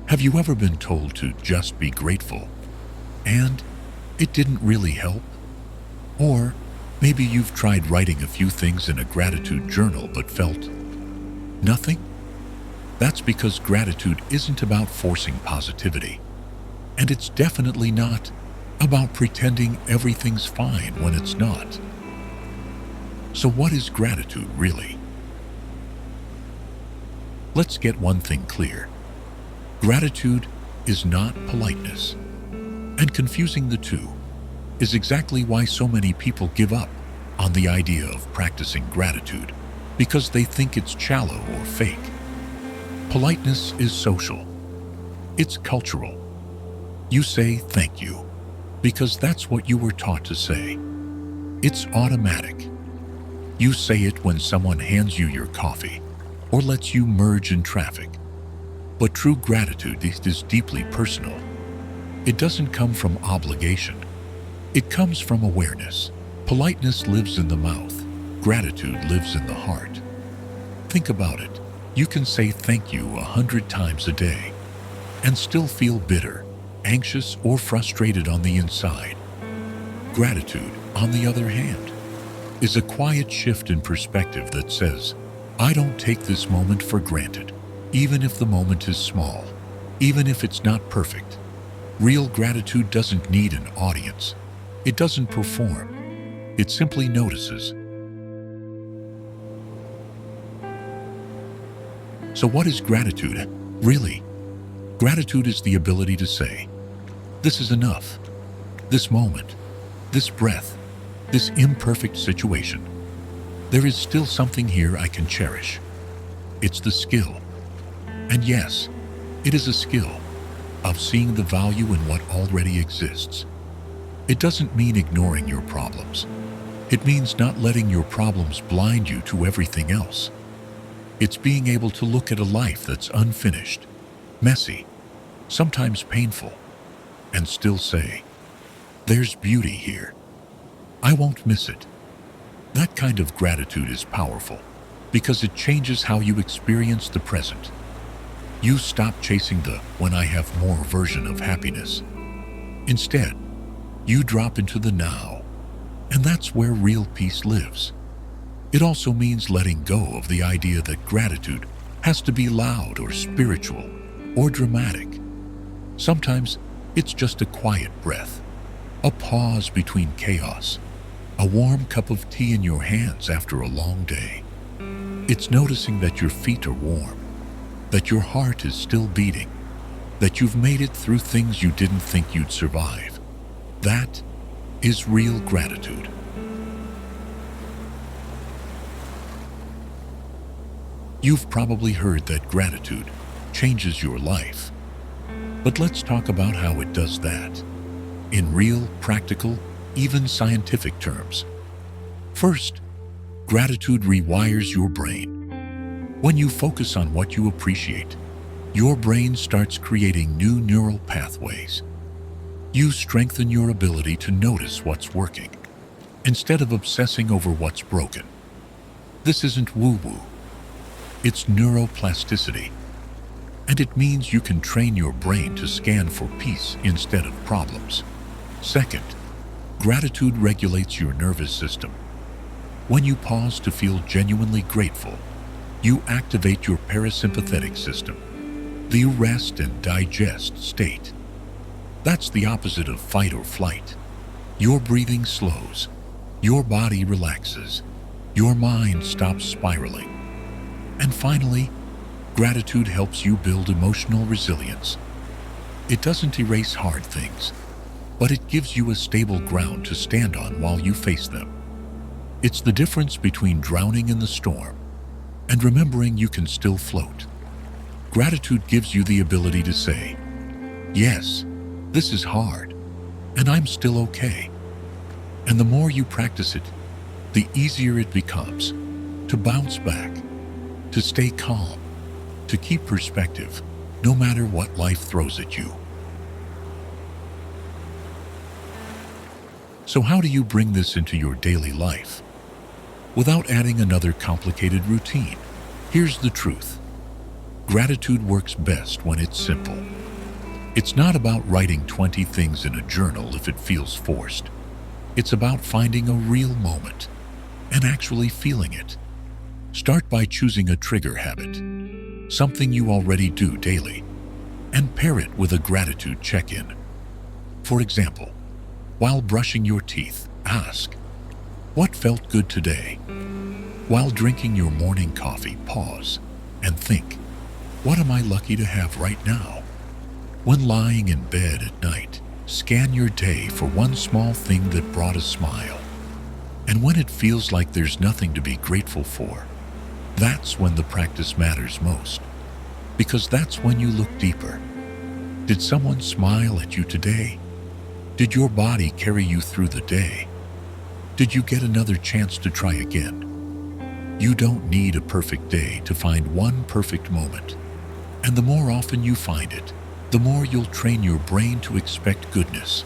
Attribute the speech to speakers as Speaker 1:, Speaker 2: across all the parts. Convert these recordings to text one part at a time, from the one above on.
Speaker 1: Have you ever been told to just be grateful, and it didn't really help? Or maybe you've tried writing a few things in a gratitude journal but felt nothing? That's because gratitude isn't about forcing positivity. And it's definitely not about pretending everything's fine when it's not. So what is gratitude really? Let's get one thing clear. Gratitude is not politeness. And confusing the two is exactly why so many people give up on the idea of practicing gratitude, because they think it's shallow or fake. Politeness is social. It's cultural. You say thank you because that's what you were taught to say. It's automatic. You say it when someone hands you your coffee or lets you merge in traffic. But true gratitude is deeply personal. It doesn't come from obligation. It comes from awareness. Politeness lives in the mouth. Gratitude lives in the heart. Think about it. You can say thank you 100 times a day and still feel bitter, anxious, or frustrated on the inside. Gratitude, on the other hand, is a quiet shift in perspective that says, I don't take this moment for granted, even if the moment is small, even if it's not perfect. Real gratitude doesn't need an audience. It doesn't perform. It simply notices. So what is gratitude, really? Gratitude is the ability to say, this is enough. This moment, this breath, this imperfect situation. There is still something here I can cherish. It's the skill. And yes, it is a skill of seeing the value in what already exists. It doesn't mean ignoring your problems. It means not letting your problems blind you to everything else. It's being able to look at a life that's unfinished, messy, sometimes painful, and still say, there's beauty here. I won't miss it. That kind of gratitude is powerful because it changes how you experience the present. You stop chasing the when I have more version of happiness. Instead, you drop into the now, and that's where real peace lives. It also means letting go of the idea that gratitude has to be loud or spiritual or dramatic. Sometimes it's just a quiet breath, a pause between chaos, a warm cup of tea in your hands after a long day. It's noticing that your feet are warm, that your heart is still beating, that you've made it through things you didn't think you'd survive. That is real gratitude. You've probably heard that gratitude changes your life. But let's talk about how it does that, in real, practical, even scientific terms. First, gratitude rewires your brain. When you focus on what you appreciate, your brain starts creating new neural pathways. You strengthen your ability to notice what's working, instead of obsessing over what's broken. This isn't woo-woo. It's neuroplasticity. And it means you can train your brain to scan for peace instead of problems. Second, gratitude regulates your nervous system. When you pause to feel genuinely grateful, you activate your parasympathetic system, the rest and digest state. That's the opposite of fight or flight. Your breathing slows, your body relaxes, your mind stops spiraling. And finally, gratitude helps you build emotional resilience. It doesn't erase hard things, but it gives you a stable ground to stand on while you face them. It's the difference between drowning in the storm and remembering you can still float. Gratitude gives you the ability to say, yes, this is hard, and I'm still okay. And the more you practice it, the easier it becomes to bounce back, to stay calm, to keep perspective, no matter what life throws at you. So how do you bring this into your daily life without adding another complicated routine? Here's the truth. Gratitude works best when it's simple. It's not about writing 20 things in a journal if it feels forced. It's about finding a real moment and actually feeling it. Start by choosing a trigger habit, something you already do daily, and pair it with a gratitude check-in. For example, while brushing your teeth, ask, "What felt good today?" While drinking your morning coffee, pause and think, "What am I lucky to have right now?" When lying in bed at night, scan your day for one small thing that brought a smile. And when it feels like there's nothing to be grateful for, that's when the practice matters most. Because that's when you look deeper. Did someone smile at you today? Did your body carry you through the day? Did you get another chance to try again? You don't need a perfect day to find one perfect moment. And the more often you find it, the more you'll train your brain to expect goodness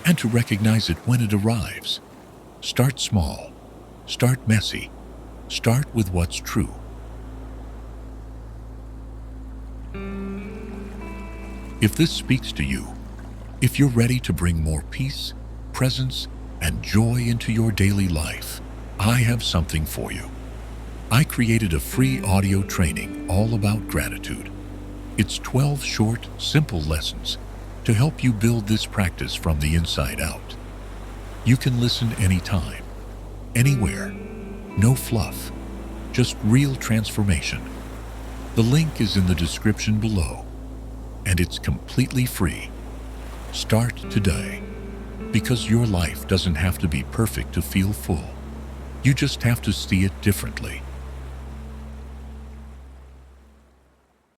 Speaker 1: and to recognize it when it arrives. Start small. Start messy. Start with what's true. If this speaks to you, if you're ready to bring more peace, presence, and joy into your daily life, I have something for you. I created a free audio training all about gratitude. It's 12 short, simple lessons to help you build this practice from the inside out. You can listen anytime, anywhere. No fluff, just real transformation. The link is in the description below, and it's completely free. Start today, because your life doesn't have to be perfect to feel full. You just have to see it differently.